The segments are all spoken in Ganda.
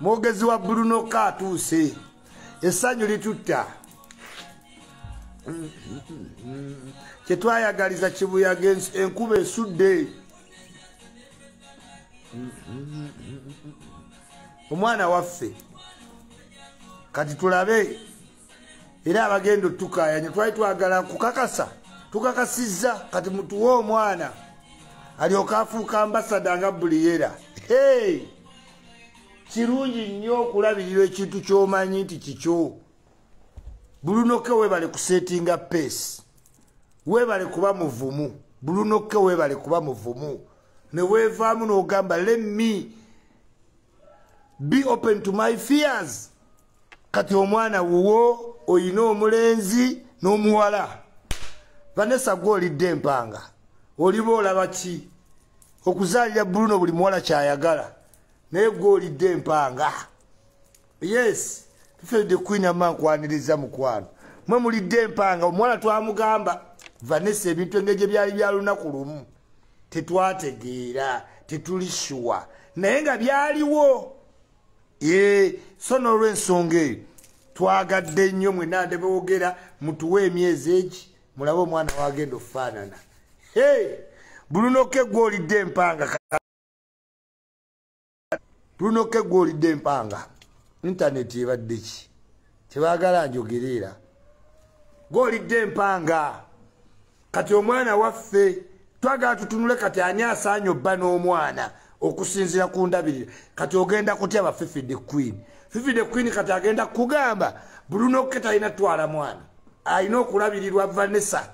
Mwogezi wa Bruno katuuse. Essanyu litutta. Kyetwayagaliza kibuyaga enkuba esudde. Omwana waffe kati tulabe era abagendo tukayanya twali twagala kukakasa tukakasizza kati mutuwe omwana alyoka afuuka ambasada nga buliyera. Hey! Kirungi nnyo okulabirira ekintu ky'omanyi nti kikyo. Bruno ke webale kusetinga pace. Webale kuba muvumu. Bruno ke webale kuba muvumu. Ne weevaamu n'ogamba let me be open to my fears. Kati omwana wuwo oyina omulenzi n'omuwala. Vanessa gw'olidde empanga. Oliba olaba ki? Okuzaalira Bruno buli muwala kyayagala. Naye gw'olidde empanga. Yes. Fede Queen amankwaniriza mukwano. Mwe mulidde empanga omuwala twamugamba Vanessa ebintu engege byali bya lunaku lumu. Tetwategeera, tetulishuwa. Naye nga byaliwo. So n'olw'ensonga eyo twagadde nnyo mwenna nde boogera mutuwe emyezi egi mulabe omwana wagenda okufaanana. Bruno ke gw'olidde empanga. Bruno ke gw'olidde empanga. Internet ebadde ki? Tebaagala njogerera. Gw'olidde empanga. Kati omwana waffe twagala tutunule kati ani asaanye obba n'omwana okusinzira ku ndabirira. Kati ogenda kutya ba Fifi the Queen. Fifi the Queen kati agenda kugamba Bruno ke talina twala mwana. Alina okulabirirwa Vanessa.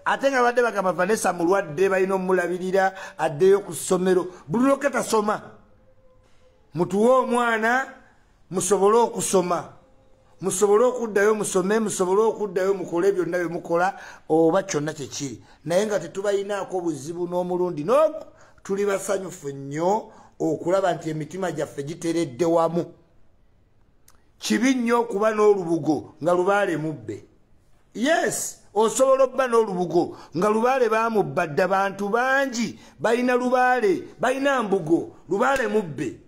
Ate nga badde bagamba Vanessa mulwadde balina omulabirira addeyo ku ssomero. Bruno ke tasoma. Mutuwe omwana musobole okusoma. Musobole okuddayo musome, musobole okuddayo mukole byonna bye mukola oba kyonna kyekiri. Naye nga tetubayinaako buzibu n'omulundi n'ogu tuli basanyufu nnyo okulaba nti emitima gyaffe giteredde wamu. Kibi nnyo okuba n'olubugo nga lubaale mubbe. Yes, osobola obba n'olubugo nga lubaale baamubbadde abantu bangi balina lubaale, balina mbugo, lubaale mubbe.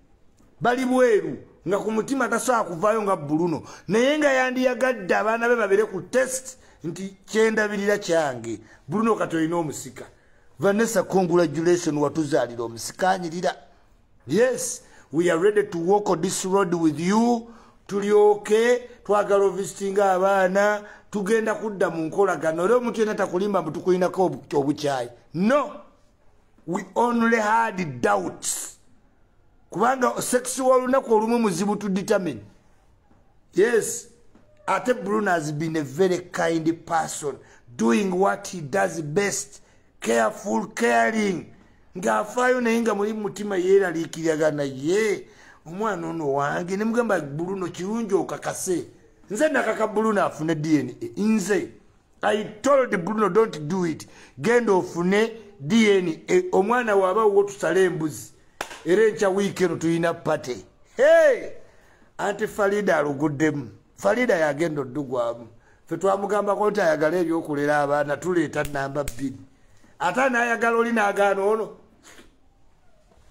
Bali bweru nga ku mutima tasobola kuvaayo nga Bruno. Naye nga yandiyagadde abaana be babere ku test nti kyendabirira kyange. Bruno kati olina omusika. Vanessa, congratulations watuzaalira omusika anyirira. Yes, we are ready to walk on this road with you. Tulyoke twagala ovisitinga abaana tugenda kudda mu nkolagano. Era omuntu yenna takulimba mbu tukulinako obukyayi. No, we only had doubts. Kubanga sexual lunaku olumu muzibu to determine. Yes, ate Bruno has been a very kind person, doing what he does best, careful, caring. Ng'afaayo naye nga muli mutima yeeraliikiragana ye omwana ono wange ne mugamba Bruno kirungi okakase. Nze nakaka Bruno afune DNA. Nze I told Bruno don't do it. Genda ofune DNA. Omwana waba wo tusale embuzi. Era enkya wiiki eno tulina pate. Hey! Anti Faridah aluguddemu. Faridah yagenda oddugwamu. Ffe twamugambako nti ayagala ebyokulera abaana tuleeta namba 2. Ate n'ayagala oli n'agaana ono.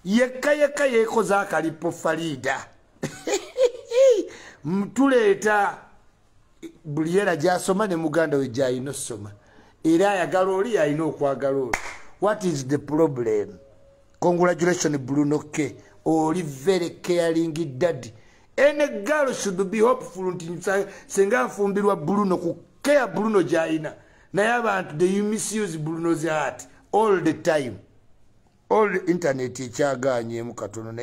Yekka yeekoze akalipo Faridah. Tuleeta buli era gy'asoma ne muganda we gy'alina okusoma. Era ayagala oli alina okwagala oli. What is the problem? Congratulations, Bruno K. Oli very caring daddy. Any girl should be hopeful nti senga afumbirwa Bruno ku care Bruno jaina. Naye abantu they misuse Bruno's heart all the time. All the internet ekyaganye mu katono ne.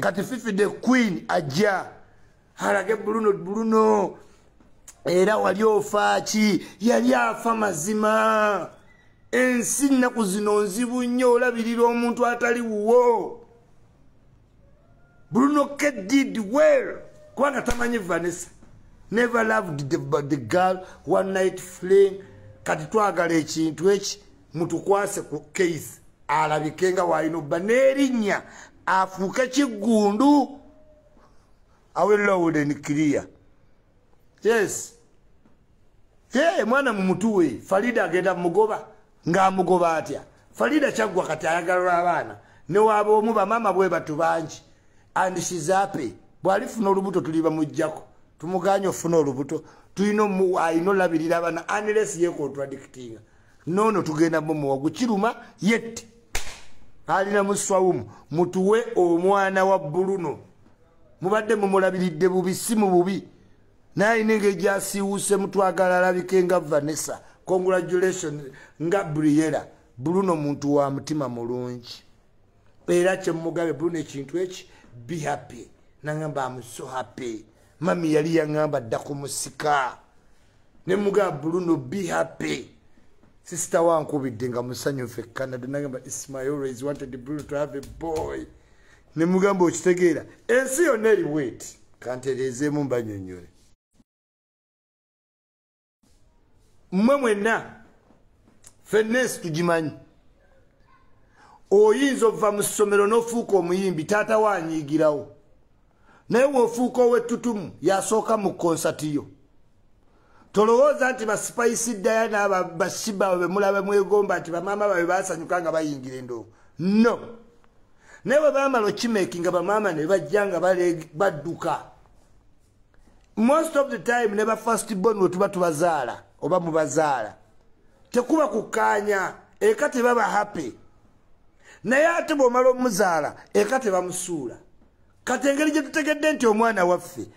Kati Fifi the Queen aja. Harage Bruno. Era wali ofaaki yali afa mazima. Ensi nnaku zino nzibu nnyo olabirira omuntu atali wuwo. Bruno K did well. Kubanga tamanyi Vanessa. Never loved the girl, one night fling. Kati twagala ekintu eki mutukwase ku case. Alabikenga wayino banerinnya afuuka kiggundu. Awe loud and clear. Yes. Mwana mumutuwe Faridah agenda mugoba. Nga mugoba atya. Faridah kyaggwa kati ayagala abaana. ne waba omu bamama bwe batubanji and she's happy bwalifuna olubuto tuliba mujjako tumuganya ofuna olubuto tulina ayina olabirira abana unless ye contradicting nono tugenda muwagu kiruma yette alina muswawumu mutuwe omwana wa Bruno mubadde mumulabiridde bubi si mu bubi naye nenge jasiwuse mutwagala alabike nga Vanessa congratulations nga Briella Bruno muntu wa mutima mulungi era kyemugabe Bruno ekintu eki be happy nangamba I'm so happy mami yali yangamba dda ku musika ne muga Bruno be happy sister wankubidde nga musanyufu Canada nangamba Ismail always wanted Bruno to have a boy ne mugamba okitegeera ensi yonna eri wait kantereezeemu mbanyonyole mmwe mwenna fennes tugimanyi oyinza ova mu ssomero n'ofuuka omuyimbi taata wanyiigirawo naye wofuuka ow'ettutumu yasooka mu konsatiyo tolowooza nti basipayisi ddaya n'abashiba bwe mulaba mwegomba nti bamaama babe basanyuka nga bayingira endoo no naye bwe baamala okimeekinga bamaama ne bajja nga badduka most of the time ne ba first born we tuba tubazaala oba mubazaala tekuba kukaanya eka tebaba happy naye ate bw'omala omuzaala eka tebamusuula kati engeri gye tutegedde nti omwana waffe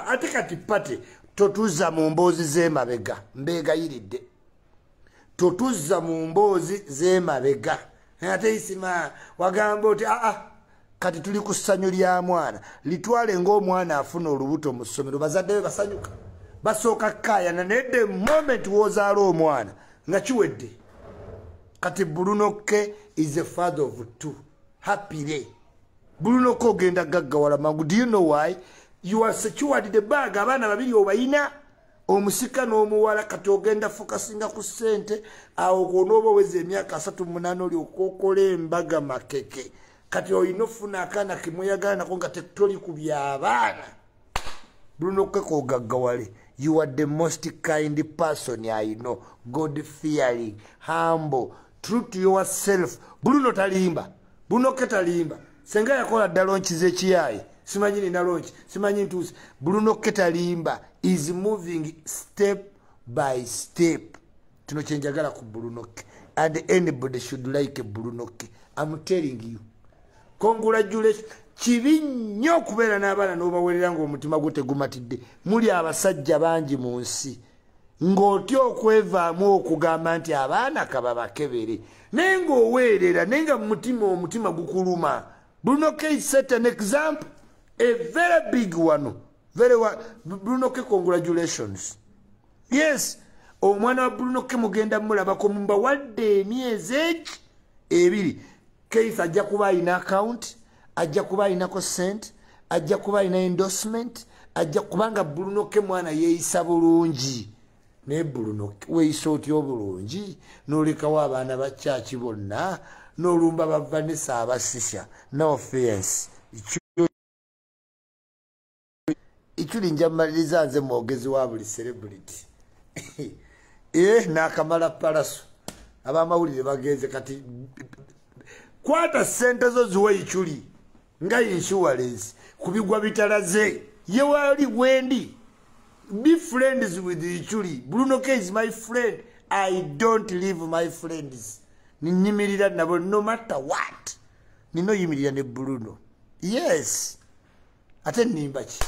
ate kati pate totuzza mu mboozi z'emabega mbeegayiridde totuzza mu mboozi z'emabega ate isima wagamba oti kati tuli ku ssanyu lya mwana litwale ng'omwana afuna olubuto mu ssomero bazadde be basanyuka basooka kkaayana naye the moment w'ozaala omwana nga kiwedde kati Bruno ke is a father of two happy Bruno ko genda gaggawala mangu do you know why you are secured the bag abaana babiri obayina omusika n'omuwala kati ogenda fokasinga ku ssente awo gw'onooba oweza emyaka 38 oli okokola embaga makeke kati oyina ofuna akaana kemweyagala nako nga tetoli ku by'abaana Bruno ke ko gaggawale you are the most kind person I know God fearing humble true to yourself Bruno talimba Bruno ke talimba senga yakola ddala onkize ekiyayi simanyi nina lonki simanyi ntuusi Bruno ke talimba is moving step by step kino kyenjagala ku Bruno ke and anybody should like Bruno ke I'm telling you congratulations kibi nnyo okubeera n'abaana n'obawerera ng'omutima gwo tegumatidde muli abasajja bangi mu nsi ng'otya okwevaamu okugamba nti abaana kababakebere naye ng'oweerera naye nga omutima gukuluma Bruno K set an example a very big one Bruno K congratulations yes omwana wa Bruno K mugenda mulabako mumbawadde emyezi ebiri Keith ajja kuba alina account ajja kuba alinako sente ajja kuba alina endorsement ajja kubanga Bruno K mwana yeeyisa bulungi naye Bruno weeyisa otya obulungi n'olekawo abaana ba church bonna n'olumba ba Vanessa abasisha no offense ikyuli njamaliriza nze mwogezi wa buli celebrity n'akamala palaso abamawulire bagenze kati kwata sente zo ziwe ikyuli nga insurance kubigwa bitalaze ye wali wendi be friends with ikyuli Bruno K is my friend I don't leave my friends ninyimirira nabo no matter what nino yimirira ne Bruno yes ate nimba ki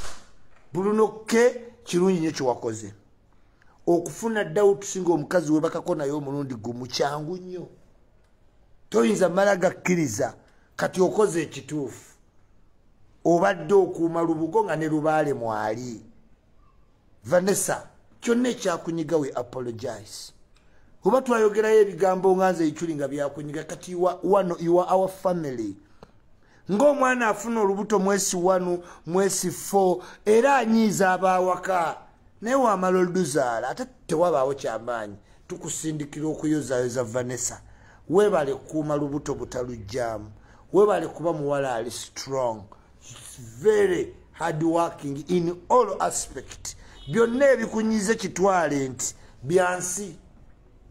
Bruno K kirungi nnyo kiwakoze okufuna doubt singa omukazi we bakakona yo omulundi gumu kyangu nnyo toyinza mala gakkiriza kati okoze ekituufu obadde okuuma lubugo nga ne lubaale mwali Vanessa kyonna ekyakunyiga we apologize oba twayogerayo ebigambo nganze ekyuli nga byakunyiga kati you are our family ng'omwana afuna olubuto mwesi 1 mwesi 4 era anyiiza abaawaka naye wamala oluzaala ate tewabaawo kyamaanyi tukusindikira okuyozayoza Vanessa weebale kuuma lubuto butalujjaamu weebale kuba muwala ali strong very hard working in all aspect byonna ebikunyize kitwale nti byansi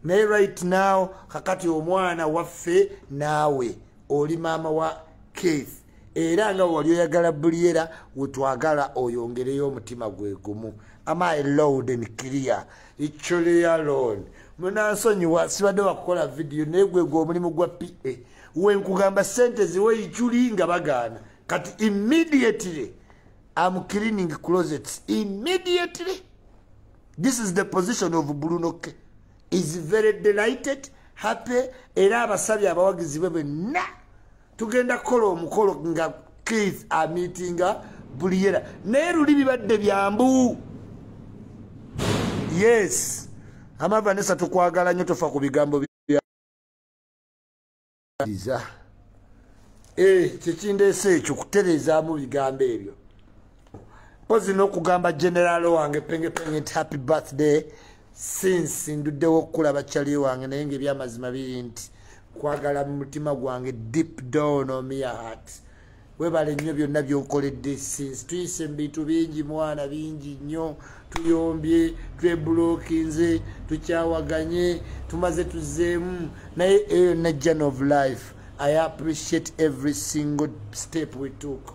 naye right now kakati omwana waffe naawe oli maama wa Keith era nga wali oyagala Buliera wetwagala oyongereyo omutima gwe gumu. Am I loud and clear? Ichole alone. Munansonyiwa sibadde wakukola video naye gwe omulimu gwa PA wenkugamba sente ziwe ichuli nga bagaana kati immediately I'm cleaning closets immediately. This is the position of Bruno. Is very delighted, happy, era abasabye abawagizi be bonna tugenda kola omukolo nga Keith a meeting Buliera naye luli bibadde byambu. Yes, Vanessa tukwagala nnyo tofa ku bigambo bya kyekindeese ekyo kutereezaamu bigambo ebyo. Pozi n'okugamba general wange penge nti happy birthday since nduddewo okulaba kyali wange naye ng'ebyamazima biri nti kwagala mu mutima gwange deep down on my heart. Webale nnyo byonna by'okoledde since tuyise mu bintu bingi mwana bingi nnyo tuyombye twebulokinze tukyawaganye tumaze tuzeemu naye eyo na journey of life. I appreciate every single step we took.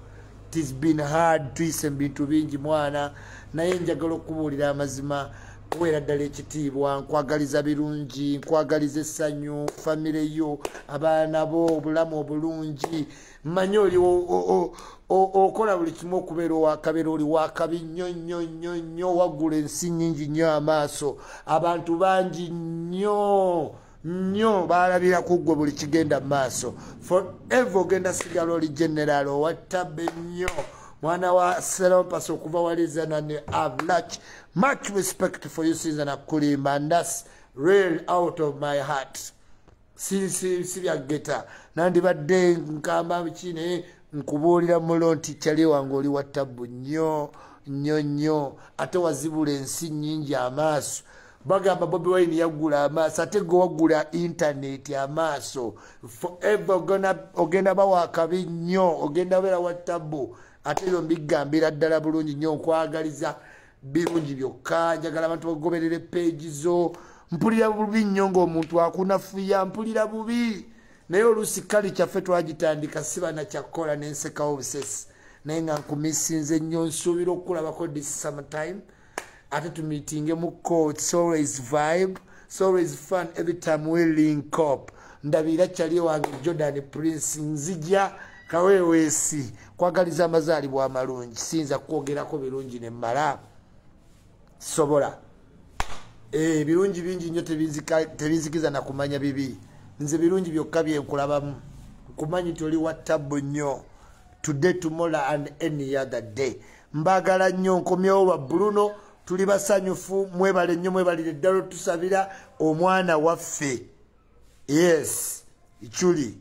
It has been hard tuyise mu bintu bingi mwana naye njagala okubuulira amazima kubeera ddala ekitiibwa nkwagaliza birungi nkwagaliza essanyu famire yo abaana bo obulamu obulungi mmanyi oli okola buli kimu okubeera owakabeera oli wakabi nnyo nnyo nnyo nnyo waggula ensi nnyingi nnyo amaaso abantu bangi nnyo nnyo baalabira ku ggwe buli kigenda mu maaso forever ogenda sigala oli general owattabe nnyo mwana wa Serompaso okuva walizana ne have much respect for you since nakulimba and that's real out of my heart. Si byageta nandibadde nkamba bikine nkubuulira mulo nti kyali wange oli wattabu nnyo nnyo nnyo ate wazibula ensi nnyingi amaaso. Bagamba Bobi Wine yaggula amaaso ate gwe waggula internet amaaso. Forever ogenda bawa akabi nnyo ogenda beera wattabu ate ebyo mbigambira ddala bulungi nnyo nkwagaliza birungi byokka njagala abantu bagoberere page zo. Mpulira bubi nnyo ng'omuntu akunafuya mpulira bubi naye oluusi kali kyaffe twagitandika siba nakyakkola n'ensekawo obusesi naye nga nkumisinze nnyo nsuubira okukulabako this summertime ate tumiitinge mu co. It's always vibe, it's always fun every time we link up. Ndabira kyali wange Jordan Prince nzija kaweweesi kwagaliza amazaalibwa amalungi sinza kwogerako birungi ne mmala sobola birungi bingi nnyo tebinzikiza na kumanya bibi nze birungi byokka byenkulabamu kumanyi nti oli wattabu nnyo today tomorrow and any other day. Mbagala nnyo nkomyewo lwa Bruno tuli basanyufu mwebale nnyo mwebalire ddala tusabira omwana waffe. Yes ichuli